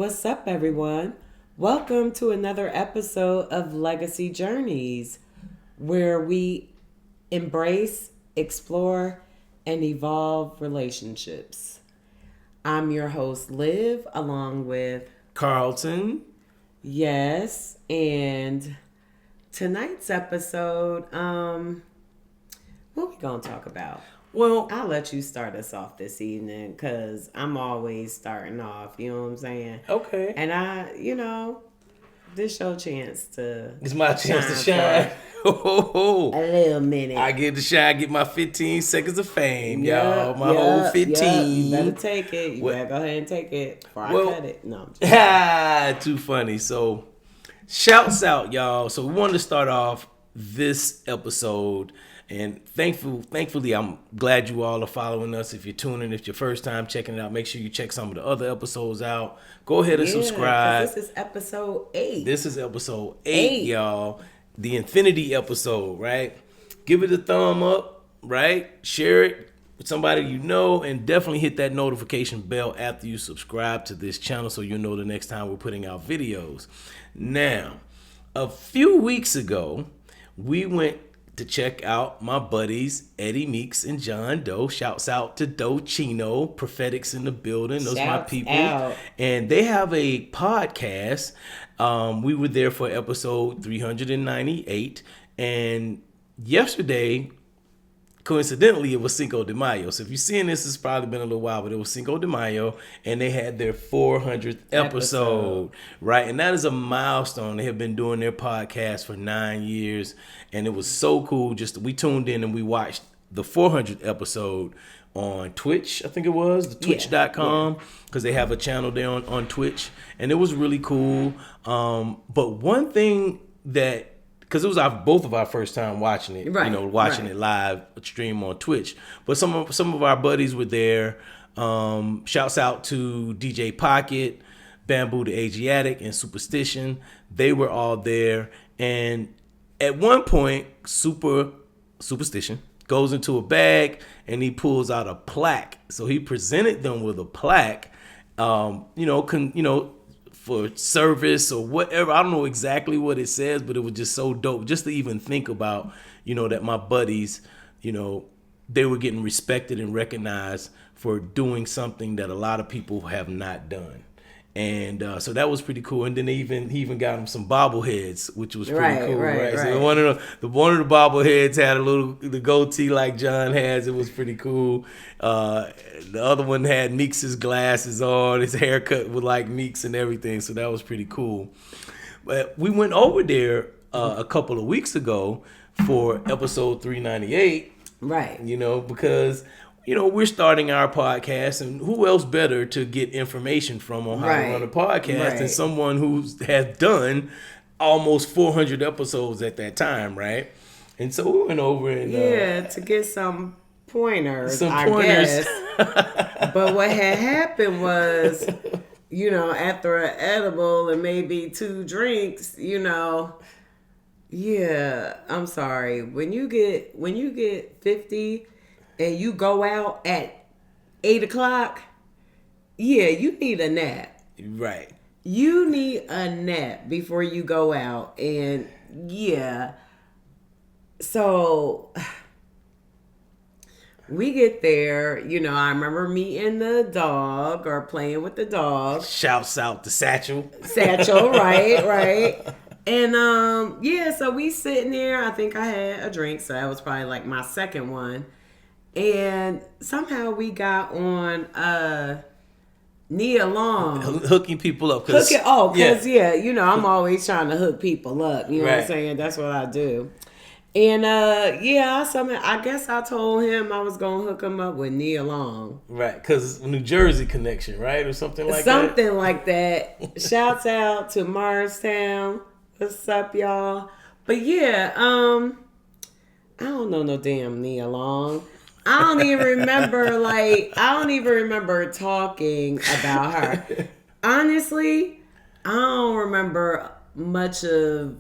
what's up, everyone? Welcome to another episode of Legacy Journeys, where we embrace, explore, and evolve relationships. I'm your host, Liv, along with Carlton. Yes, and tonight's episode, what we gonna talk about? Well, I'll let you start us off this evening because I'm always starting off, you know what I'm saying? okay. And this your chance to It's my chance to shine. a little minute. I get to shine, get my 15 seconds of fame, y'all. My Yep, whole 15. You better take it. You better go ahead and take it before I cut it. No, I'm just Too funny. So, shouts out, y'all. So, we wanted to start off this episode. And thankfully, I'm glad you all are following us. If you're tuning, if it's your first time checking it out, make sure you check some of the other episodes out. Go ahead and subscribe. This is episode 8. This is episode 8, y'all. The Infinity episode, right? Give it a thumb up, right? Share it with somebody you know, and definitely hit that notification bell after you subscribe to this channel so you'll know the next time we're putting out videos. Now, a few weeks ago, we went to check out my buddies Eddie Meeks and John Doe. Shouts out to Doe Chino, Prophetics in the building. Those are my people. Out. And they have a podcast. We were there for episode 398. And yesterday, coincidentally, it was Cinco de Mayo. So if you're seeing this, it's probably been a little while, but it was Cinco de Mayo, and they had their 400th episode, right? And that is a milestone. They have been doing their podcast for 9 years, and it was so cool. We tuned in and we watched the 400th episode on Twitch, I think it was, the twitch.com, because they have a channel there on Twitch, and it was really cool. But one thing that, because it was both of our first time watching it, watching it live stream on Twitch. But some of our buddies were there. Shouts out to DJ Pocket, Bamboo the Asiatic, and Superstition. They were all there. And at one point, Superstition goes into a bag and he pulls out a plaque. So he presented them with a plaque, for service or whatever. I don't know exactly what it says, but it was just so dope just to even think about, that my buddies, they were getting respected and recognized for doing something that a lot of people have not done. And so that was pretty cool. And then he even got him some bobbleheads, which was pretty cool, right? So one of the bobbleheads had the goatee like John has. It was pretty cool. The other one had Meeks' glasses on, his haircut with like Meeks and everything. So that was pretty cool. But we went over there a couple of weeks ago for episode 398, right? Because we're starting our podcast, and who else better to get information from on how to run a podcast than someone who has done almost 400 episodes at that time, right? And so we went over and to get some pointers, I guess. But what had happened was, after an edible and maybe 2 drinks, I'm sorry. When you get 50 and you go out at 8 o'clock, you need a nap. Right. You need a nap before you go out. And so we get there, I remember meeting the dog or playing with the dog. Shouts out to Satchel. Satchel, right. And so we sitting there. I think I had a drink, so that was probably like my second one. And somehow we got on Nia Long. Hooking people up. I'm always trying to hook people up. You know what I'm saying? That's what I do. And I guess I told him I was going to hook him up with Nia Long. Right, because New Jersey connection, right? Or something like that? Something like that. Shouts out to Morristown. What's up, y'all? But I don't know no damn Nia Long. I don't even remember talking about her. Honestly, I don't remember much of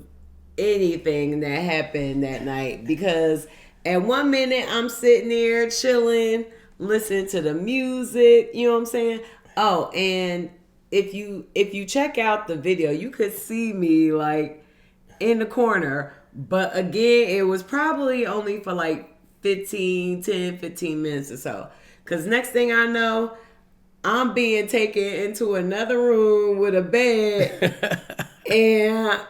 anything that happened that night because at one minute I'm sitting there chilling, listening to the music, you know what I'm saying? Oh, and if you check out the video, you could see me like in the corner. But again, it was probably only for like 15 minutes or so. Because next thing I know, I'm being taken into another room with a bed. And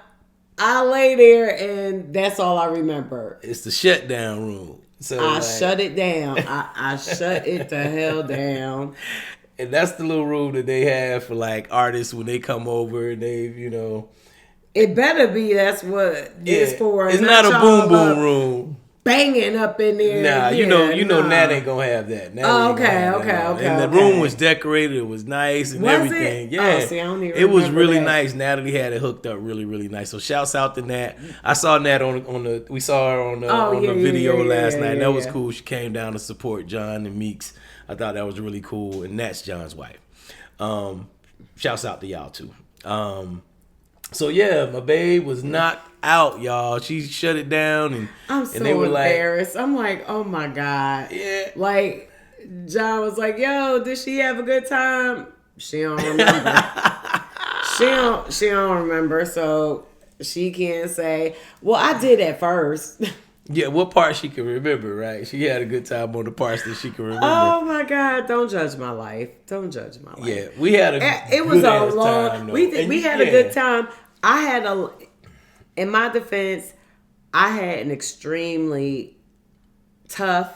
I lay there, and that's all I remember. It's the shutdown room. So I shut it down. I shut it the hell down. And that's the little room that they have for like artists when they come over and they, It better be that's what it's for. It's not a boom boom room. Banging up in there. Nah, you know Nat ain't gonna have that. Okay. And the room was decorated, it was nice and everything. It? Yeah. See, I don't even it was remember really that. nice. Natalie had it hooked up really, really nice. So shouts out to Nat. I saw Nat we saw her on the video last night. And that was cool. She came down to support John and Meeks. I thought that was really cool. And Nat's John's wife. Shouts out to y'all too. So yeah, my babe was knocked out, y'all. She shut it down, and I'm so and they were embarrassed. I'm like, oh my God. Yeah. Like John was like, yo, did she have a good time? She don't remember. she don't remember, so she can't say, well, I did at first. Yeah, what part she can remember, right? She had a good time on the parts that she can remember. Oh my God! Don't judge my life. Don't judge my life. Yeah, we had It was a long. time, we had a good time. I had in my defense, I had an extremely tough,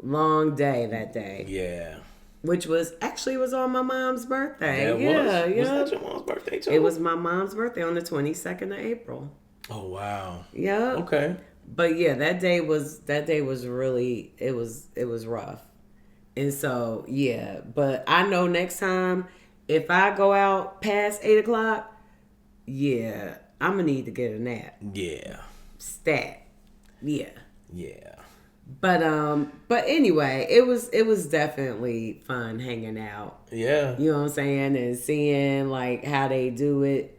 long day that day. Yeah. Which was on my mom's birthday. Yeah, it was. Was that your mom's birthday too? It was my mom's birthday on the 22nd of April. Oh wow. Yeah. Okay. But yeah, that day was really it was rough. And so yeah, but I know next time if I go out past 8:00, yeah, I'm gonna need to get a nap. Yeah. Stat. Yeah. Yeah. But anyway, it was definitely fun hanging out. Yeah. You know what I'm saying? And seeing like how they do it.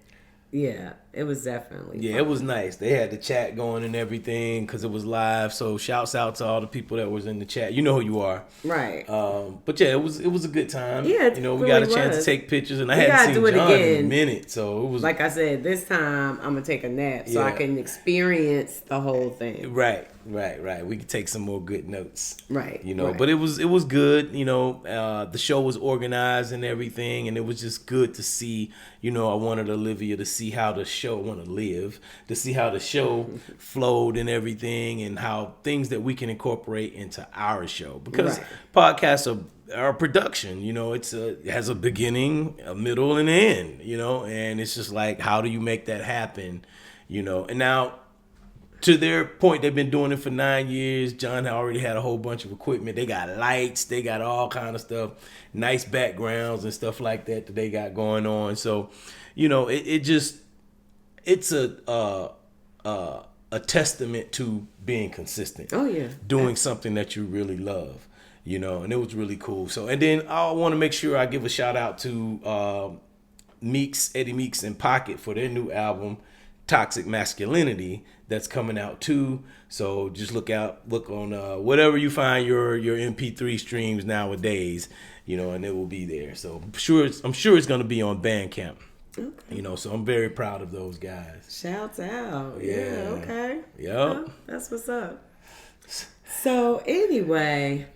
Yeah, it was definitely fun. It was nice. They had the chat going and everything because it was live. So shouts out to all the people that was in the chat. You know who you are, right? But yeah, it was a good time. Yeah, we got a chance to take pictures, and I hadn't seen John in a minute, so it was like I said. This time I'm gonna take a nap so I can experience the whole thing. Right. We could take some more good notes. Right. But it was good. The show was organized and everything, and it was just good to see. I wanted Olivia to see how the show. I want to live to see how the show flowed and everything, and how things that we can incorporate into our show because podcasts are a production. It has a beginning, a middle, and an end. And it's just like, how do you make that happen? And now. To their point, they've been doing it for 9 years. John already had a whole bunch of equipment. They got lights. They got all kind of stuff. Nice backgrounds and stuff like that they got going on. So, it's a testament to being consistent. Oh, yeah. Doing something that you really love, and it was really cool. So, and then I want to make sure I give a shout out to Eddie Meeks and Pocket for their new album, Toxic Masculinity, that's coming out too. So just look on whatever you find your MP3 streams nowadays, and it will be there. So I'm sure it's going to be on Bandcamp. Okay. So I'm very proud of those guys. Shouts out. Yeah, okay. Yep. That's what's up. So anyway,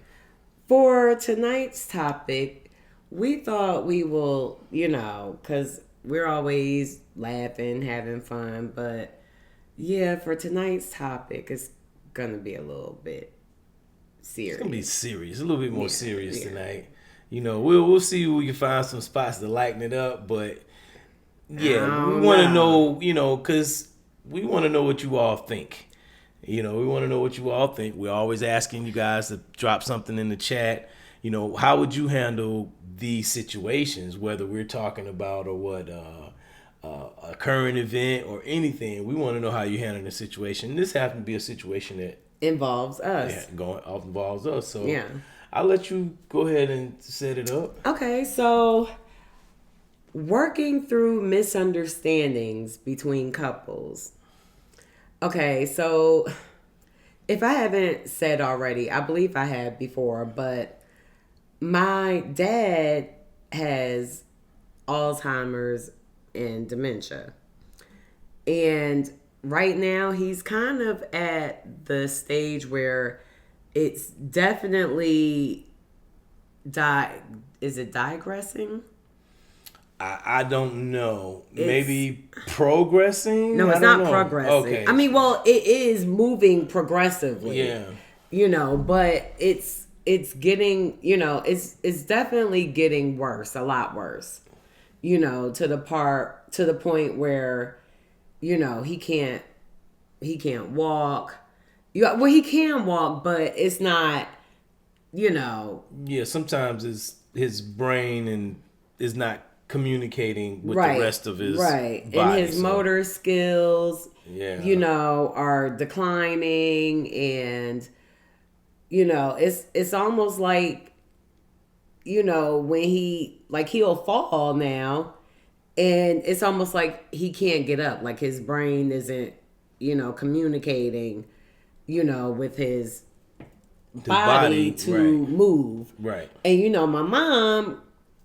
for tonight's topic, we thought we will, because we're always laughing, having fun, but yeah, for tonight's topic, it's gonna be a little bit serious. It's gonna be serious, a little bit more serious tonight. We'll see if we can find some spots to lighten it up, but we want to know, because we want to know what you all think. We want to know what you all think. We're always asking you guys to drop something in the chat. How would you handle these situations, whether we're talking about or what a current event or anything? We want to know how you handle the situation. This happens to be a situation that involves us. Involves us. So yeah. I'll let you go ahead and set it up. Okay, so working through misunderstandings between couples. Okay, so if I haven't said already, I believe I have before, but my dad has Alzheimer's and dementia. And right now he's kind of at the stage where it's definitely is it digressing? I don't know. Maybe progressing? No, it's not progressing. Okay. I mean, well, it is moving progressively. Yeah. You know, but it's getting, you know, it's definitely getting worse, a lot worse. You know, to the point where, you know, he can't walk. Well, he can walk, but it's not, you know. Yeah, sometimes his brain and is not communicating with Right, the rest of his right, body, and his motor skills, yeah, you know, are declining, and you know, it's almost like, you know, when he'll fall now, and it's almost like he can't get up, like his brain isn't, you know, communicating, you know, with his body to right. move, Right. and you know, my mom,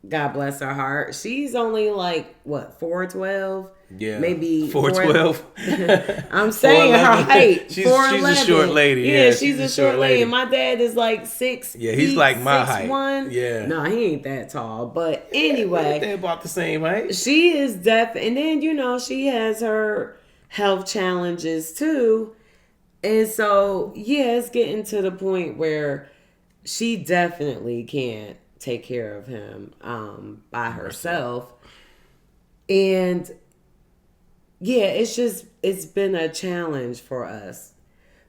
God bless her heart, she's only like what, 4'12", yeah, maybe 4'12". I'm saying her height. She's a short lady. Yeah, she's a short lady. And my dad is like 6. Yeah, he's like my height. 6'1". Yeah, no, he ain't that tall. But anyway, they're about the same height. She is deaf, and then you know she has her health challenges too, and so yeah, it's getting to the point where she definitely can't take care of him by herself, and yeah, it's been a challenge for us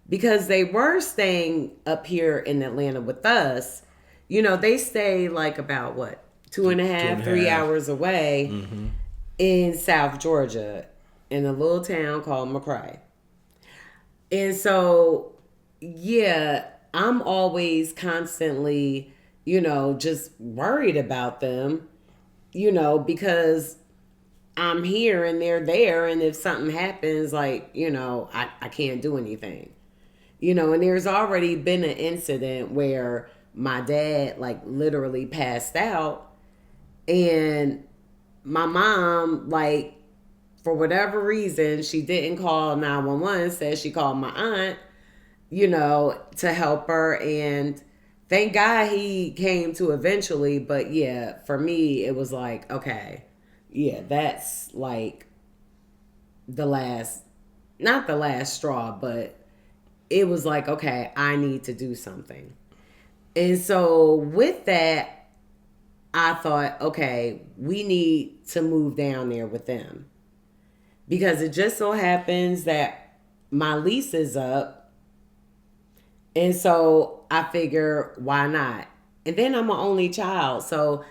because they were staying up here in Atlanta with us. You know, they stay like about what, 2.5, 3 hours away in South Georgia in a little town called McRae. And so, yeah, I'm always constantly, you know, just worried about them, you know, because I'm here and they're there. And if something happens, like, you know, I can't do anything, you know, and there's already been an incident where my dad, like, literally passed out, and my mom, like, for whatever reason, she didn't call 911, said she called my aunt, you know, to help her. And thank God he came to eventually. But yeah, for me, it was like, okay, yeah, that's like not the last straw, but it was like, okay, I need to do something. And so with that, I thought, okay, we need to move down there with them. Because it just so happens that my lease is up. And so I figure, why not? And then I'm an only child, so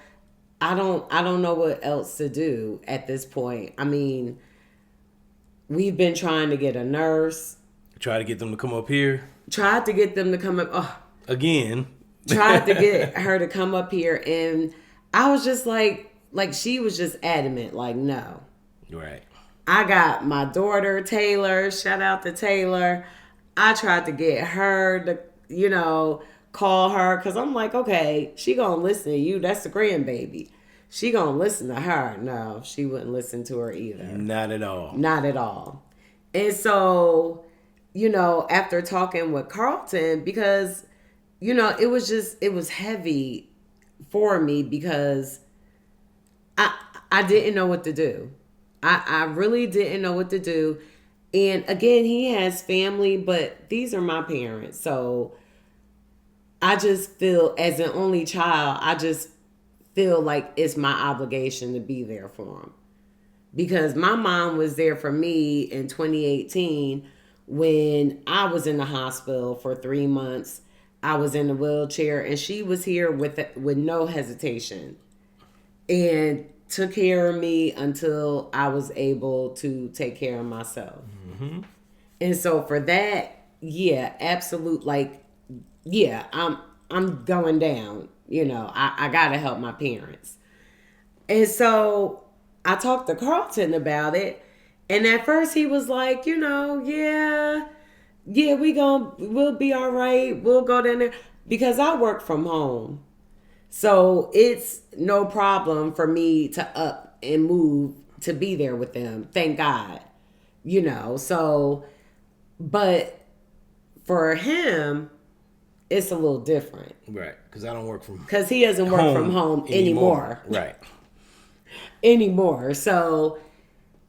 I don't know what else to do at this point. I mean, we've been trying to get a nurse. Try to get them to come up here. Tried to get them to come up. Oh, again. Tried to get her to come up here, and I was just like she was just adamant, like, no. Right. I got my daughter, Taylor. Shout out to Taylor. I tried to get her to, you know, call her, because I'm like, okay, she gonna listen to you. That's the grandbaby. She gonna listen to her. No, she wouldn't listen to her either. Not at all. Not at all. And so, you know, after talking with Carlton, because, you know, it was heavy for me because I didn't know what to do. I really didn't know what to do. And again, he has family, but these are my parents. So I just feel, as an only child, I just feel like it's my obligation to be there for him. Because my mom was there for me in 2018 when I was in the hospital for 3 months. I was in a wheelchair, and she was here with no hesitation and took care of me until I was able to take care of myself. Mm-hmm. And so for that, yeah, absolute, like, yeah, I'm going down. You know, I gotta help my parents. And so I talked to Carlton about it, and at first he was like, you know, yeah, we'll be all right. We'll go down there, because I work from home. So it's no problem for me to up and move to be there with them. Thank God. So, but for him, it's a little different. Right. Because I don't work from Because he doesn't work from home anymore. Right. Anymore. So,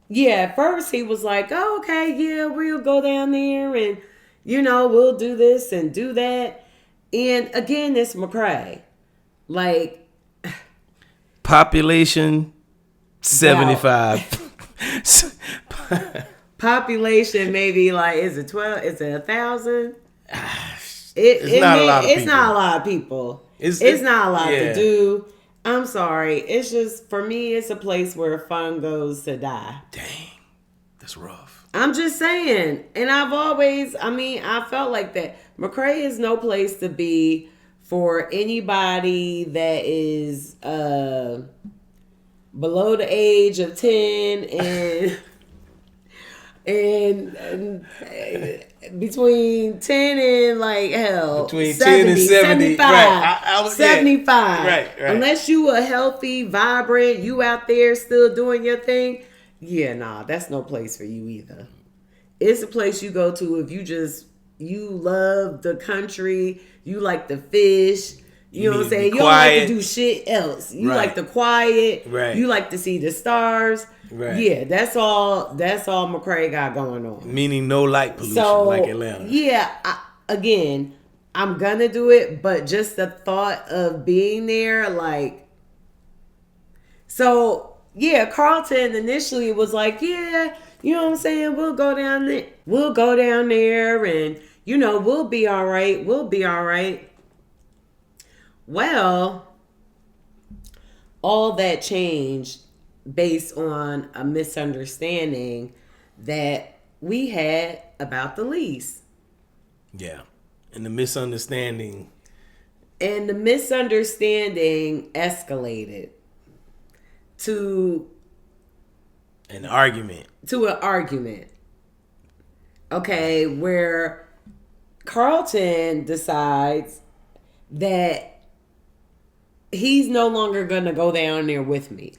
yeah, at first he was like, oh, okay, yeah, we'll go down there and, we'll do this and do that. And again, it's McCrae. Like, population 75. Population maybe like, is it 12? Is it 1,000? It's not a lot of people. It's not a lot of people. It's not a lot to do. I'm sorry. It's just, for me, it's a place where fun goes to die. Dang. That's rough. I'm just saying. And I felt like that. McCrae is no place to be for anybody that is below the age of 10 and between 10 and like hell between 70, 10 and 70 75, right. 75 right unless you a healthy, vibrant, you out there still doing your thing, that's no place for you either. It's a place you go to if you love the country, you like to fish, you know what I'm saying, you don't like to do shit else, you like the quiet, you like to see the stars. Right. Yeah, that's all McCrae got going on. Meaning no light pollution like Atlanta. Yeah, again, I'm gonna do it, but just the thought of being there, like, so yeah, Carlton initially was like, yeah, you know what I'm saying, we'll go down there and, we'll be all right. Well, all that changed based on a misunderstanding that we had about the lease. Yeah. And the misunderstanding escalated to an argument. Okay, where Carlton decides that he's no longer going to go down there with me.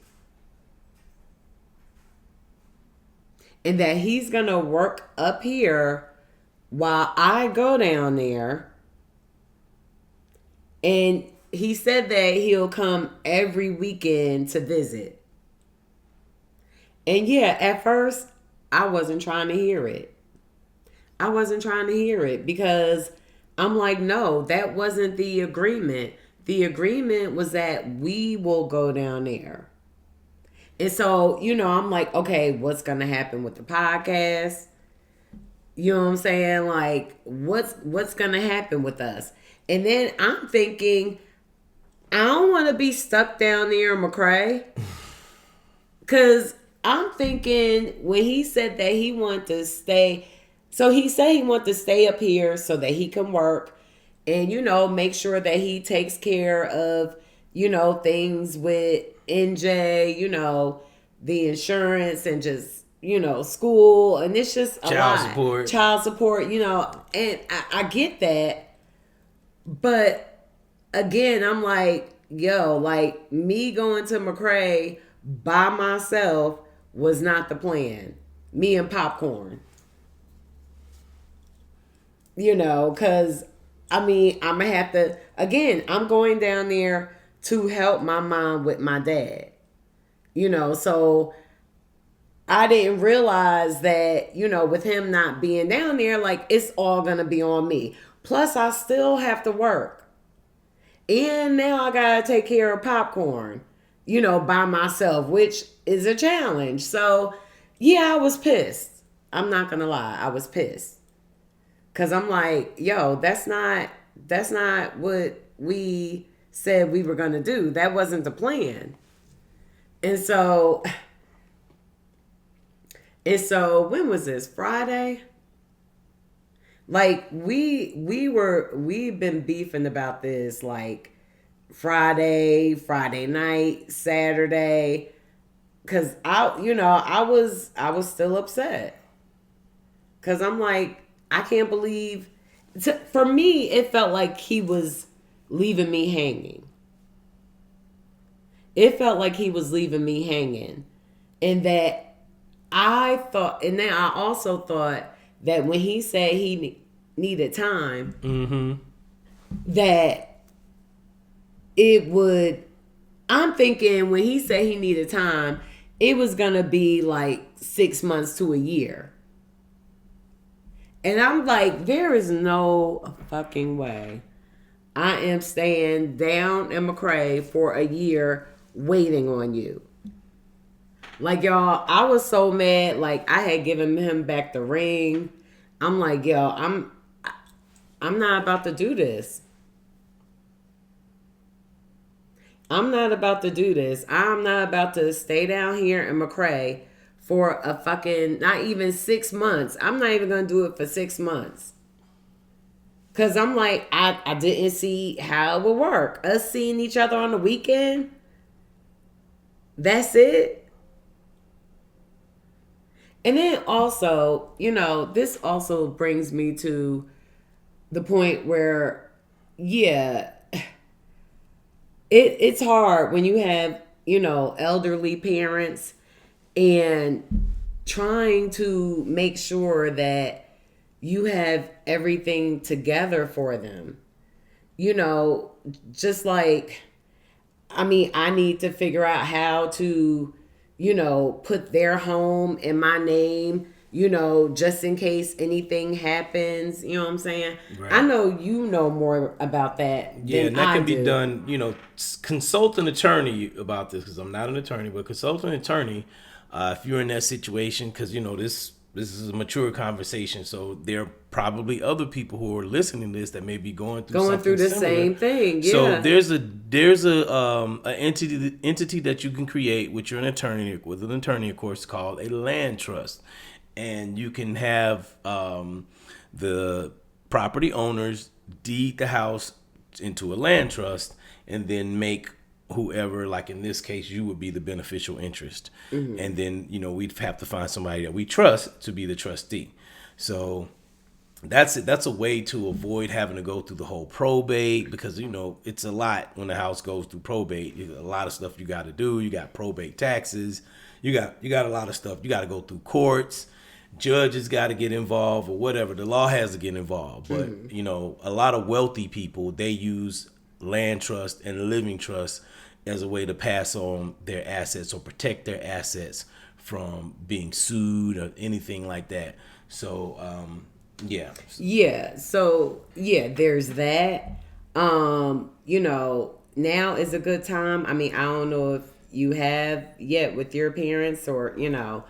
And that he's going to work up here while I go down there. And he said that he'll come every weekend to visit. And yeah, at first, I wasn't trying to hear it. Because I'm like, no, that wasn't the agreement. The agreement was that we will go down there. And so, I'm like, okay, what's going to happen with the podcast? You know what I'm saying? Like, what's going to happen with us? And then I'm thinking, I don't want to be stuck down there in McCrae. Because I'm thinking when he said that he wanted to stay, so he said he wanted to stay up here so that he can work and, make sure that he takes care of, things with NJ, the insurance and just, school. And it's just a lot. Child support, and I get that. But again, I'm like, like me going to McCrae by myself was not the plan. Me and popcorn. Because, I'm going to have to, again, I'm going down there to help my mom with my dad. So I didn't realize that, with him not being down there, like, it's all going to be on me. Plus, I still have to work. And now I got to take care of popcorn, by myself, which is a challenge. So, yeah, I was pissed. I'm not going to lie. I was pissed. Because I'm like, that's not what we said we were going to do. That wasn't the plan. And so when was this? Friday? Like we've been beefing about this like Friday night, Saturday, cuz I was still upset. Cuz I'm like, I can't believe, for me it felt like he was leaving me hanging. And that I thought, and then I also thought that when he said he needed time, that it would, I'm thinking when he said he needed time, it was going to be like 6 months to a year. And I'm like, there is no fucking way I am staying down in McCrae for a year waiting on you. Like, y'all, I was so mad. Like, I had given him back the ring. I'm like, yo, I'm not about to do this. I'm not about to do this. I'm not about to stay down here in McCrae for a fucking, not even 6 months. I'm not even going to do it for 6 months. Because I'm like, I didn't see how it would work. Us seeing each other on the weekend, that's it. And then also, you know, this also brings me to the point where, yeah, it's hard when you have, you know, elderly parents and trying to make sure that you have everything together for them. You know, just like, I mean, I need to figure out how to, you know, put their home in my name, you know, just in case anything happens. You know what I'm saying? Right. I know you know more about that. Yeah, than and that I can be do. done, you know, consult an attorney about this, because I'm not an attorney, but consult an attorney if you're in that situation, because, you know, this is a mature conversation, so there are probably other people who are listening to this that may be going through the similar. Same thing. Yeah. So there's a entity that you can create with an attorney, of course, called a land trust, and you can have the property owners deed the house into a land trust, and then make whoever, like in this case, you would be the beneficial interest. Mm-hmm. And then, you know, we'd have to find somebody that we trust to be the trustee. So that's it. That's a way to avoid having to go through the whole probate, because, you know, it's a lot when the house goes through probate. There's a lot of stuff you got to do. You got probate taxes. You got a lot of stuff. You got to go through courts. Judges got to get involved, or whatever. The law has to get involved. But, you know, a lot of wealthy people, they use land trust and living trust as a way to pass on their assets or protect their assets from being sued or anything like that. So, yeah. Yeah. So, yeah, there's that. You know, now is a good time. I mean, I don't know if you have yet with your parents, or, you know,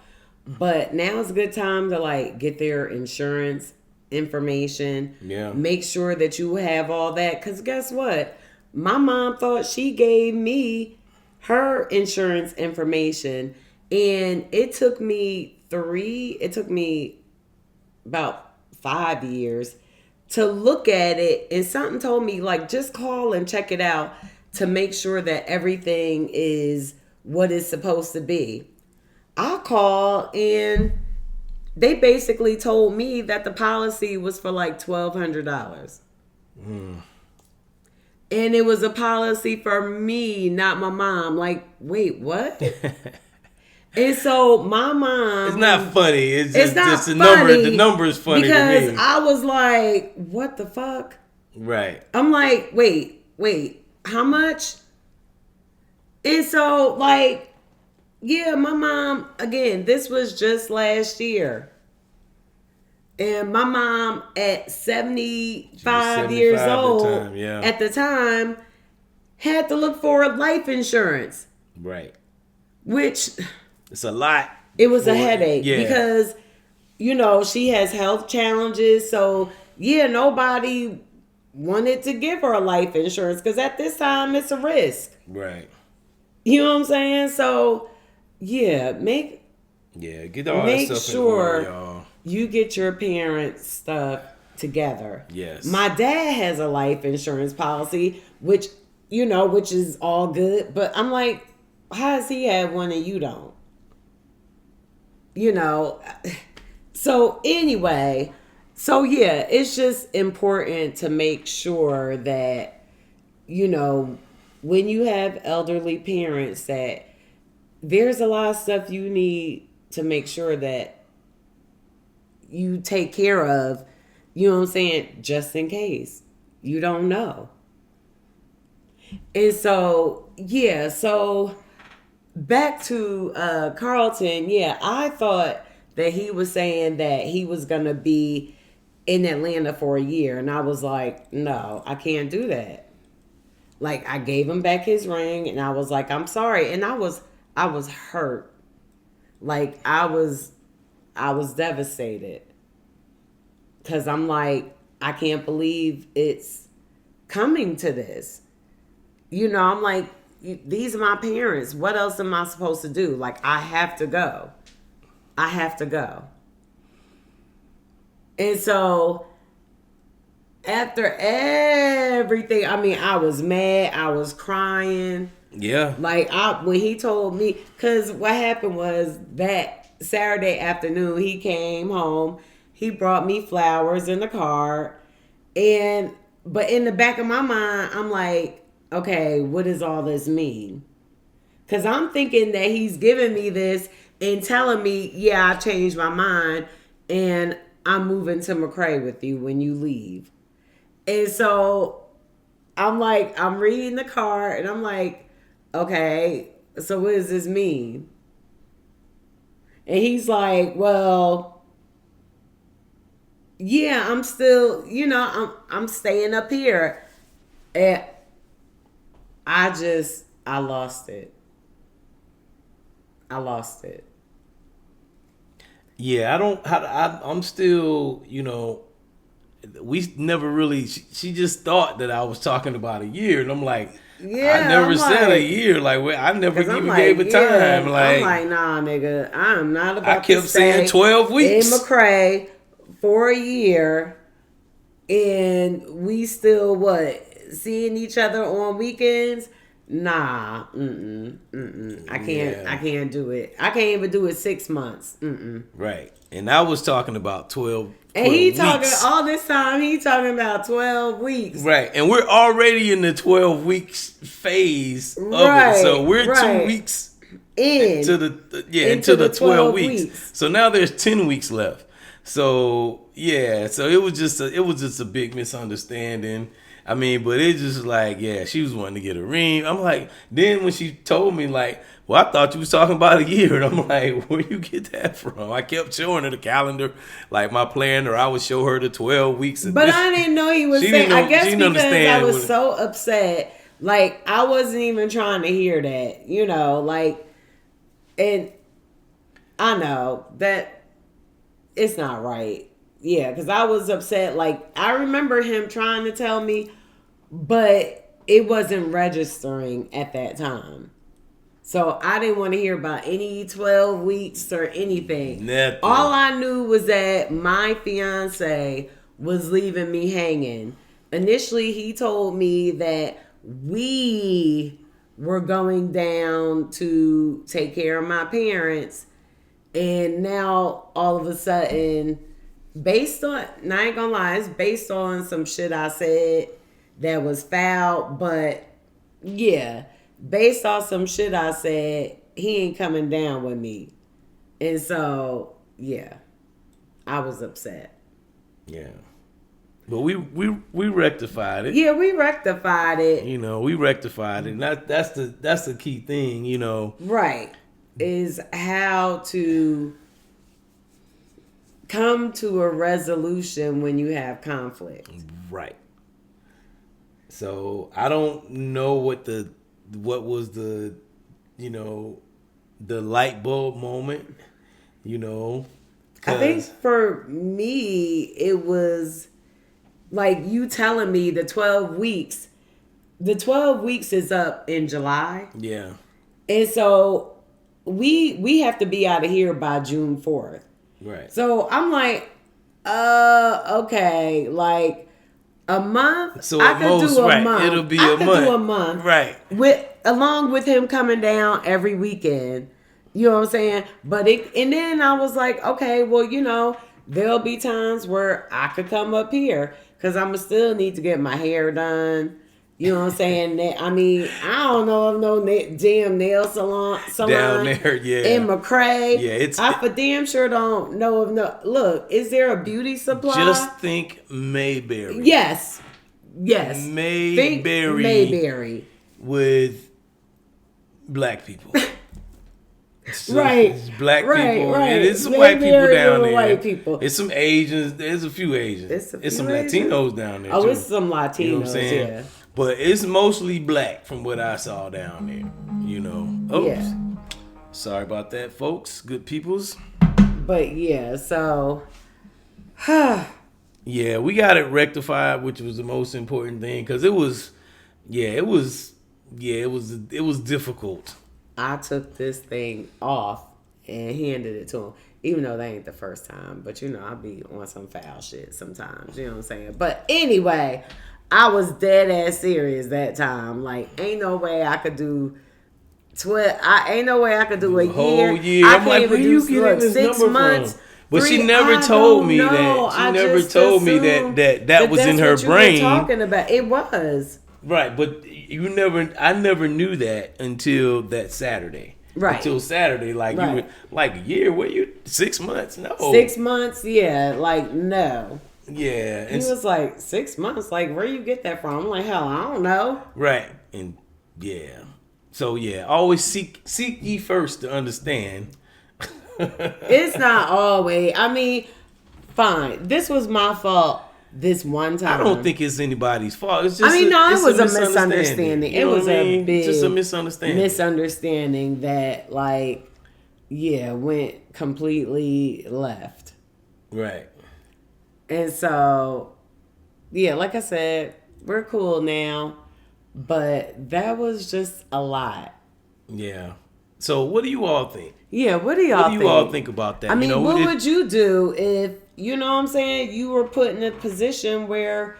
but now is a good time to, like, get their insurance information. Yeah. Make sure that you have all that. Because guess what? My mom thought she gave me her insurance information, and it took me about 5 years to look at it, and something told me, like, just call and check it out to make sure that everything is what it's supposed to be. I called, and they basically told me that the policy was for like $1,200. And it was a policy for me, not my mom. Like, wait, what? And so my mom... It's not funny. It's not just funny. The number is funny because to me. I was like, what the fuck? Right. I'm like, wait, how much? And so, like, yeah, my mom, again, this was just last year. And my mom, at 75 years old, at the time, had to look for life insurance. Right. Which... it's a lot. It was a headache because, you know, she has health challenges. So, yeah, nobody wanted to give her life insurance because at this time, it's a risk. Right. You know what I'm saying? So, yeah, make sure y'all. You get your parents' stuff together. Yes. My dad has a life insurance policy, which is all good. But I'm like, how does he have one and you don't? You know? So anyway, yeah, it's just important to make sure that, you know, when you have elderly parents, that there's a lot of stuff you need to make sure that you take care of, you know what I'm saying, just in case. You don't know. And so, yeah, so back to Carlton, yeah, I thought that he was saying that he was going to be in Atlanta for a year. And I was like, no, I can't do that. Like, I gave him back his ring and I was like, I'm sorry. And I was hurt. Like, I was devastated. Because I'm like, I can't believe it's coming to this. You know, I'm like, these are my parents. What else am I supposed to do? Like, I have to go. I have to go. And so, after everything, I mean, I was mad. I was crying. Yeah. Like, when he told me, because what happened was that Saturday afternoon, he came home. He brought me flowers in the car. But in the back of my mind, I'm like, okay, what does all this mean? Because I'm thinking that he's giving me this and telling me, yeah, I changed my mind and I'm moving to McRae with you when you leave. And so I'm like, I'm reading the card and I'm like, okay, so what does this mean? And he's like, well, yeah, I'm still, you know, I'm staying up here. And I lost it. I lost it. Yeah, I'm still, you know, we never really, she just thought that I was talking about a year. And I'm like, yeah, I never said a year. Like, I never even gave a time. Like, I'm like, nah, nigga, I'm not about I kept saying 12 weeks. In McRae for a year. And we still, seeing each other on weekends? Nah, I can't do it. I can't even do it 6 months. Right. And I was talking about 12 and he weeks. Talking all this time, he talking about 12 weeks. Right. And we're already in the 12 weeks phase of it. So we're 2 weeks into the 12 weeks. So now there's 10 weeks left. So yeah, so it was just a big misunderstanding. I mean, but it just like, yeah, she was wanting to get a ring. I'm like, then when she told me, like, well, I thought you was talking about a year. And I'm like, where you get that from? I kept showing her the calendar, like my planner. I would show her the 12 weeks. But I didn't know he was saying, I guess because I was so upset. Like, I wasn't even trying to hear that, you know, like, and I know that it's not right. Yeah, because I was upset. Like, I remember him trying to tell me, but it wasn't registering at that time. So I didn't want to hear about any 12 weeks or anything. Nothing. All I knew was that my fiance was leaving me hanging. Initially, he told me that we were going down to take care of my parents. And now, all of a sudden, based on, and I ain't gonna lie, it's based on some shit I said that was foul, but yeah, based on some shit I said, he ain't coming down with me. And so, yeah, I was upset. Yeah. But we rectified it. Yeah, we rectified it. You know, we rectified it. And that's the key thing, you know. Right. Is how to come to a resolution when you have conflict. Right. So I don't know what was the, you know, the light bulb moment, you know. I think for me, it was like you telling me the 12 weeks is up in July. Yeah. And so we have to be out of here by June 4th. Right. So I'm like, okay, like a month. So I could do a month. It'll be a month. Do a month. Right. Along with him coming down every weekend. You know what I'm saying? And then I was like, okay, well, you know, there'll be times where I could come up here because I'm still need to get my hair done. You know what I'm saying? I mean, I don't know of no damn nail salon down there. Yeah, in McCray. Yeah, I for damn sure don't know of no. Look, is there a beauty supply? Just think Mayberry. Yes. Mayberry. Think Mayberry with black people. So right. It's black people. Right. And it's some white people down there. White people. It's some Asians. There's a few Asians. It's some Asians. Latinos down there. Oh, too. it's some Latinos. You know what I'm saying? Yeah. But it's mostly black from what I saw down there. You know. Oops. Yeah. Sorry about that, folks. Good peoples. But yeah, so. Yeah, we got it rectified, which was the most important thing, because it was difficult. I took this thing off and handed it to him, even though that ain't the first time. But you know, I be on some foul shit sometimes. You know what I'm saying? But anyway, I was dead ass serious that time. Like, ain't no way I could do. Ain't no way I could do a whole year. I'm like, where you getting this 6 number months. from? But she never I told me don't that. know. She I never just told me assumed that was in her that's what brain. you were talking about. It was. Right, but I never knew that until that Saturday. Right. Until Saturday, like you were like a year, were you 6 months? No. 6 months, yeah. Like, no. Yeah. He was like, 6 months? Like, where you get that from? I'm like, hell, I don't know. Right. And yeah. So yeah, always seek ye first to understand. It's not always. I mean, fine. This was my fault this one time. I don't think it's anybody's fault. It's just it was a misunderstanding. You know it was a big just a misunderstanding. Misunderstanding that, like, yeah, went completely left. Right. And so, yeah, like I said, we're cool now. But that was just a lot. Yeah. So what do you all think? Yeah, what do you all think about that? I mean, what would you do if, you know what I'm saying, you were put in a position where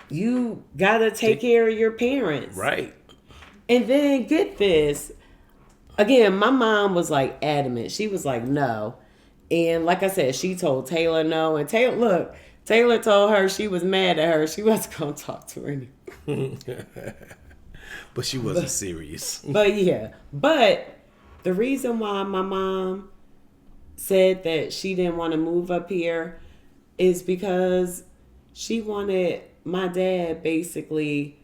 you got to take care of your parents? Right. And then get this. Again, my mom was like adamant. She was like, no. And like I said, she told Taylor no. And Taylor told her she was mad at her. She wasn't going to talk to her anymore. But she wasn't serious. But yeah. But the reason why my mom said that she didn't want to move up here is because she wanted my dad basically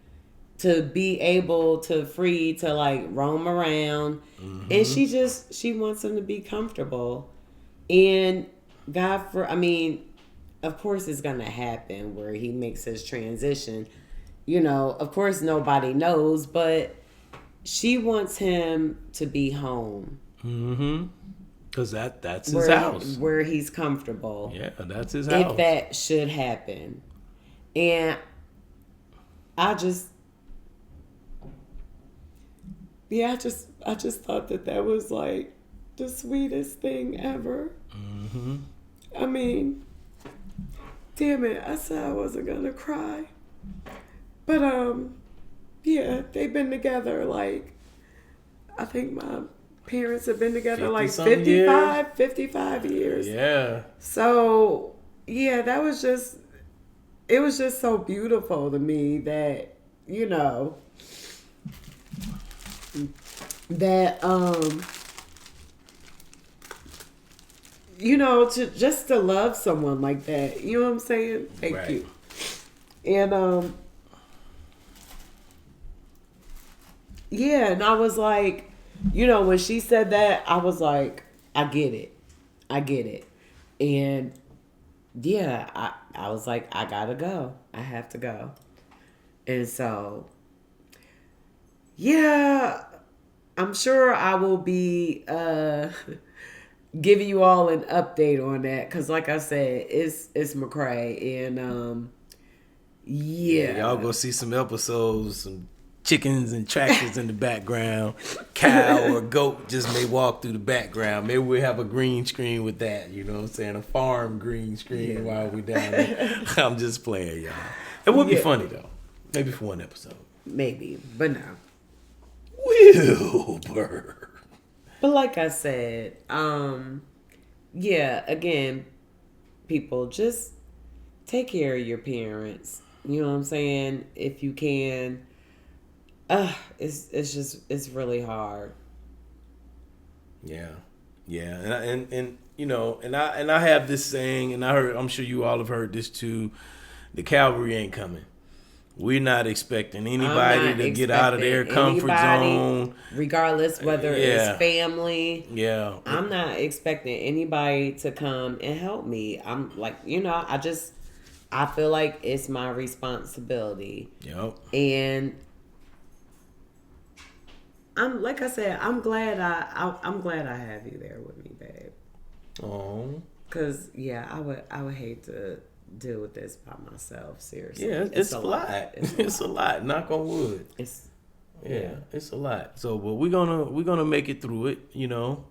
to be able to free to like roam around. Mm-hmm. And she wants him to be comfortable. And of course it's going to happen where he makes his transition. You know, of course nobody knows, but she wants him to be home. Mm-hmm. Because that's his house. Where he's comfortable. Yeah, that's his house. If that should happen. And I just thought that was like the sweetest thing ever. Mm-hmm. I mean, damn it, I said I wasn't gonna cry. But yeah, they've been together like, I think my parents have been together like 55 years. Yeah. So yeah, it was just so beautiful to me that, you know, that you know, to love someone like that. You know what I'm saying? Thank you. And yeah, and I was like, you know, when she said that, I was like, I get it. And yeah, I was like, I gotta go. I have to go. And so, yeah, I'm sure I will be giving you all an update on that. Because like I said, it's McCray. And yeah. Y'all go see some episodes, some chickens and tractors in the background. Cow or goat just may walk through the background. Maybe we'll have a green screen with that, you know what I'm saying? A farm green screen while we're down there. I'm just playing, y'all. It would be funny, though. Maybe for one episode. Maybe, but no. Wilbur. But like I said, yeah, again, people, just take care of your parents. You know what I'm saying? If you can, it's really hard. Yeah, yeah, and you know, and I have this saying, and I'm sure you all have heard this too. The cavalry ain't coming. We're not expecting I'm anybody not to get out of expecting their comfort anybody, zone. regardless whether it's Yeah, family. yeah, I'm not expecting anybody to come and help me. I'm like, I feel like it's my responsibility. yep. And I'm like I said, I'm glad I have you there with me, babe. Oh, Cause yeah, I would hate to deal with this by myself. Seriously, yeah, it's a lot. It's A lot. Knock on wood. It's Yeah, it's a lot. So, but we're gonna make it through it. You know.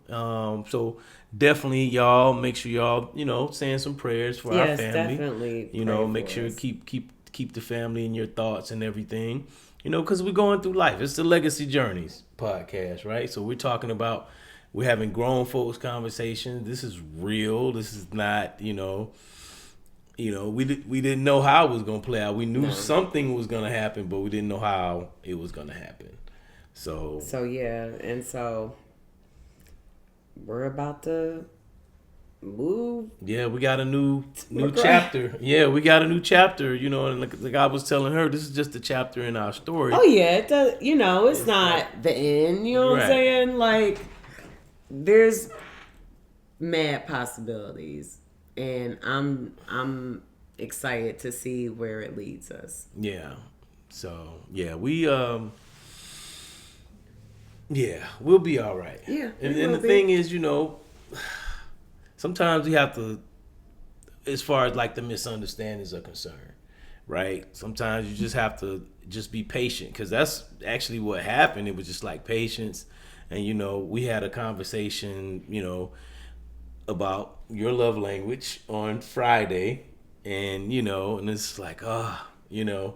So definitely, y'all make sure y'all saying some prayers for our family. definitely. You know, pray make for sure us. keep the family in your thoughts and everything. You know, because we're going through life. It's the Legacy Journeys podcast, right? So we're having grown folks conversations. This is real. This is not we didn't know how it was gonna play out. We knew something was gonna happen, but we didn't know how it was gonna happen. So Yeah, and so we're about to move. yeah, we got a new Okay. chapter. Yeah, we got a new chapter. You know, and like I was telling her, this is just a chapter in our story. Oh yeah, it does. It's not the end. You know what I'm Right. saying? Like, there's mad possibilities, and I'm excited to see where it leads us. Yeah. So yeah, we'll be all right. Yeah, And we will the be. thing is, sometimes we have to, as far as like the misunderstandings are concerned, right? Sometimes you just have to just be patient, because that's actually what happened. It was just like patience. And we had a conversation, about your love language on Friday, and and it's like, and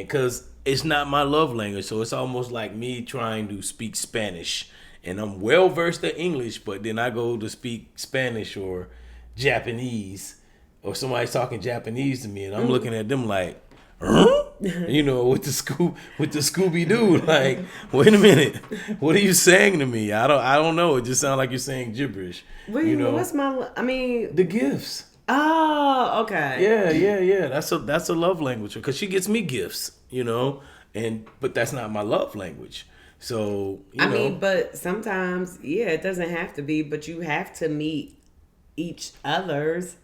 because it's not my love language, so it's almost like me trying to speak Spanish, and I'm well versed in English, but then I go to speak Spanish or Japanese, or somebody's talking Japanese to me, and I'm looking at them like, huh? With the Scooby Doo, like, wait a minute, what are you saying to me? I don't know. It just sounds like you're saying gibberish. What's my? I mean, The gifts. oh, okay. Yeah. That's a love language, because she gets me gifts, but that's not my love language. So I mean, but sometimes, yeah, it doesn't have to be, but you have to meet each other's.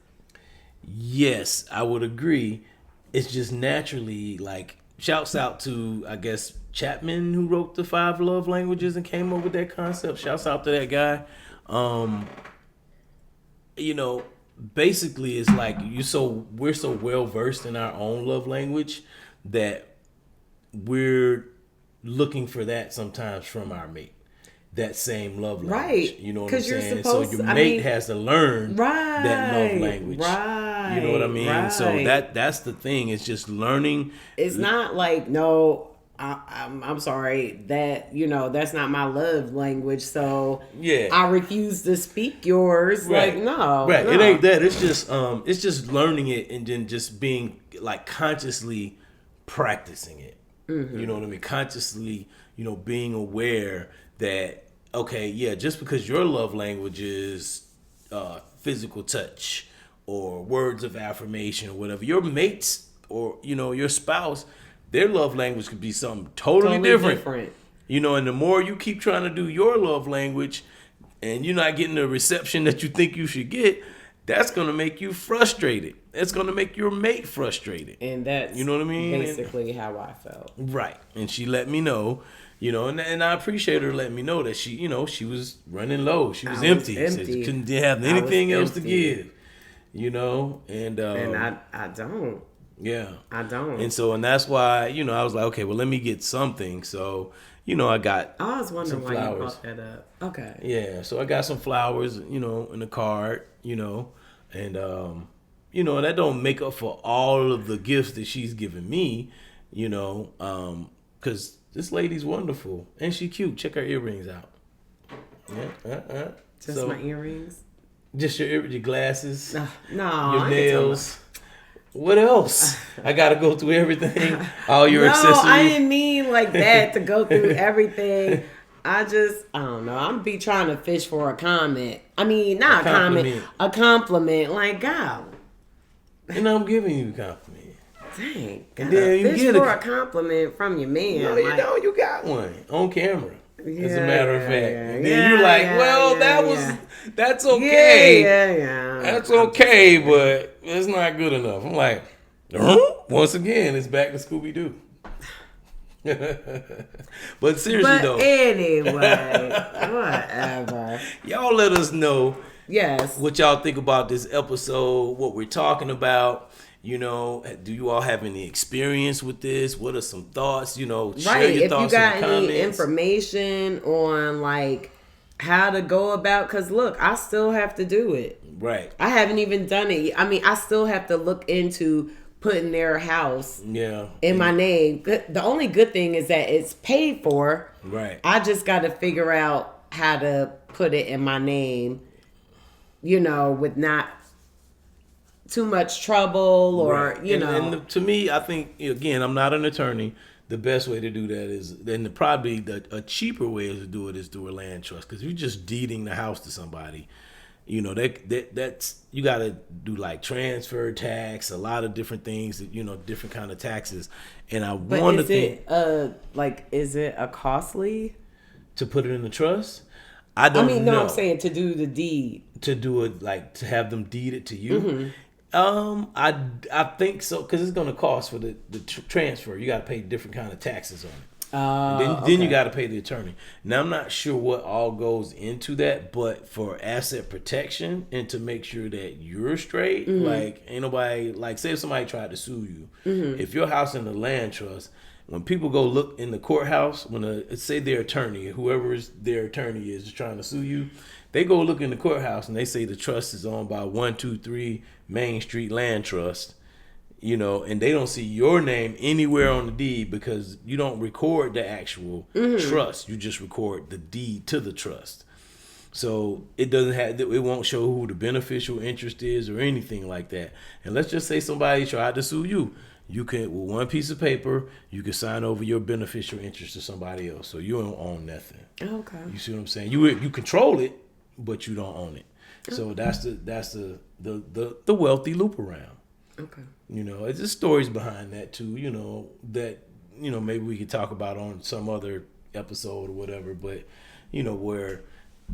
yes, I would agree. It's just naturally, like, shouts out to, I guess, Chapman, who wrote the 5 love languages and came up with that concept. Shouts out to that guy. Basically, it's like we're so well versed in our own love language that we're looking for that sometimes from our mate. That same love language. Right. You know what I'm 'Cause you're saying? supposed So your to- mate has to learn Right. that love language. Right. You know what I mean? Right. So that's the thing. It's just learning. It's not like, no, I'm sorry, that that's not my love language, so Yeah. I refuse to speak yours. Right. Like, no, Right. no. It ain't that. It's just learning it, and then just being like consciously practicing it. Mm-hmm. You know what I mean? Consciously, being aware that, okay, yeah, just because your love language is physical touch or words of affirmation or whatever, your mates or your spouse, their love language could be something totally different. And the more you keep trying to do your love language and you're not getting the reception that you think you should get, that's going to make you frustrated. It's going to make your mate frustrated. And that's, you know what I mean? basically how I felt. Right. And she let me know, and I appreciate her letting me know that she, she was running low. She was empty. Said she couldn't have anything else to give, and I don't. Yeah. I don't. And that's why, I was like, okay, well, let me get something. So, I got I was wondering why flowers. you brought that up. Okay. Yeah, so I got some flowers, in a card, and that don't make up for all of the gifts that she's given me, because this lady's wonderful and she cute. Check her earrings out. Yeah, Just my earrings. Just your glasses, No, your I ain't nails. What else? I gotta go through everything, all your No, accessories. I didn't mean like that to go through everything. I don't know. I'm be trying to fish for a comment. I mean, not a comment, a compliment. Like, God. And I'm giving you a compliment. Dang. And then you fish get for a compliment from your man. No, you don't. You got one on camera. Yeah, as a matter of fact. Yeah, And then you're like, that's okay. Yeah. That's okay, but it's not good enough. I'm like, once again, it's back to Scooby-Doo. But seriously though. Anyway, whatever. Y'all let us know Yes. what y'all think about this episode, what we're talking about. You know, do you all have any experience with this? What are some thoughts? You know, share your thoughts in the comments. If you got any information on like how to go about, because look, I still have to do it. Right. I haven't even done it. I mean, I still have to look into putting their house in my name. The only good thing is that it's paid for. Right. I just got to figure out how to put it in my name, you know, with not too much trouble or, you know. And to me, I think, again, I'm not an attorney. The best way to do that is, and probably a cheaper way to do it is through a land trust. Because if you're just deeding the house to somebody, you know, that's you got to do like transfer tax, a lot of different things, you know, different kind of taxes. And I want to think, is it a costly to put it in the trust? I don't know. I'm saying to do the deed, to do it, like to have them deed it to you. Mm-hmm. I think so, because it's going to cost for the transfer. You got to pay different kind of taxes on it. Then you got to pay the attorney. Now I'm not sure what all goes into that, but for asset protection and to make sure that you're straight, like ain't nobody, like say if somebody tried to sue you, if your house in the land trust, when people go look in the courthouse, when say their attorney, whoever their attorney is trying to sue you, they go look in the courthouse and they say the trust is owned by 123 Main Street Land Trust. You know, and they don't see your name anywhere on the deed because you don't record the actual trust. You just record the deed to the trust. So it won't show who the beneficial interest is or anything like that. And let's just say somebody tried to sue you. You can, with one piece of paper, you can sign over your beneficial interest to somebody else. So you don't own nothing. Okay. You see what I'm saying? You control it, but you don't own it. So that's the wealthy loop around. Okay. You know, it's just stories behind that too, you know, that, you know, maybe we could talk about on some other episode or whatever, but, you know, where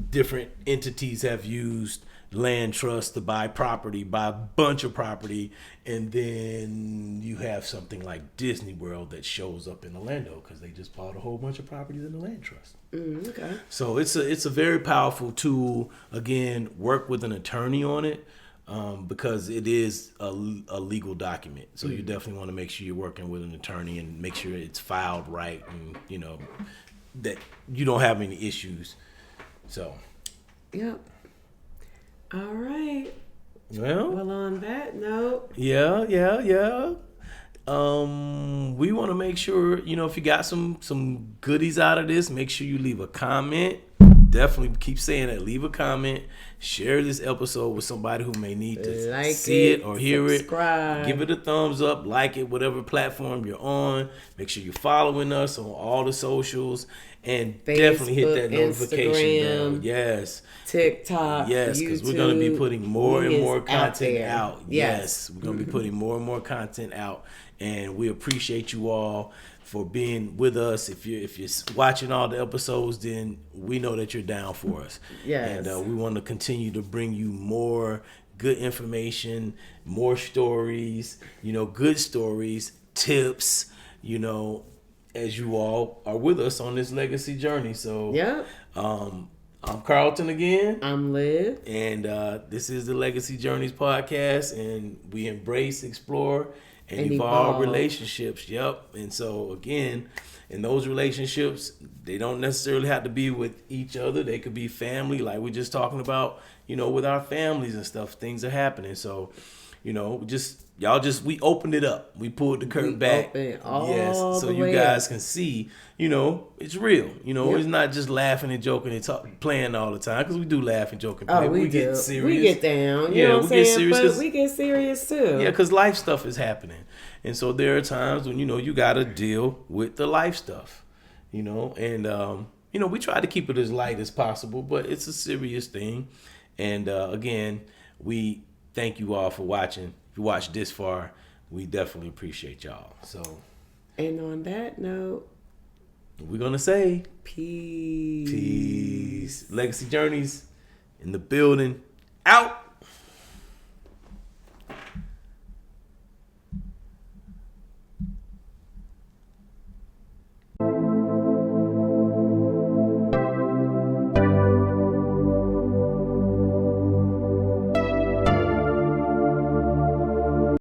different entities have used land trusts to buy property, buy a bunch of property, and then you have something like Disney World that shows up in Orlando because they just bought a whole bunch of properties in the land trust. Okay. So it's a very powerful tool. Again, work with an attorney on it. Because it is a legal document. So you definitely want to make sure you're working with an attorney and make sure it's filed right and, you know, that you don't have any issues. So. Yep. All right. Well, on that note. Yeah. We want to make sure, you know, if you got some goodies out of this, make sure you leave a comment. Definitely keep saying that. Leave a comment. Share this episode with somebody who may need to see it or hear subscribe. Give it a thumbs up. Like it, whatever platform you're on. Make sure you're following us on all the socials. And Facebook, definitely hit that notification bell. Yes. TikTok. Yes, because we're going to be putting more and more content out. Yes. We're going to be putting more and more content out. And we appreciate you all for being with us. If you're watching all the episodes, then we know that you're down for us. Yes. And we want to continue to bring you more good information, more stories, you know, good stories, tips, you know, as you all are with us on this legacy journey. So I'm Carlton again. I'm Liv. And this is the Legacy Journeys podcast, and we embrace, explore, and evolve relationships. Yep. And so again, in those relationships, they don't necessarily have to be with each other. They could be family, like we're just talking about, you know, with our families and stuff. Things are happening. So, we opened it up. We pulled the curtain back. All so the you way guys up. can see, it's real. It's not just laughing and joking and playing all the time, because we do laugh and joke and play. Oh, we do. Get serious. We get down. You know what I'm saying? But we get serious too. Yeah, because life stuff is happening. And so there are times when, you got to deal with the life stuff, and, we try to keep it as light as possible, but it's a serious thing. And again, we thank you all for watching. If you watched this far, we definitely appreciate y'all. So, and on that note, we're going to say peace. Peace. Legacy Journeys in the building. Out.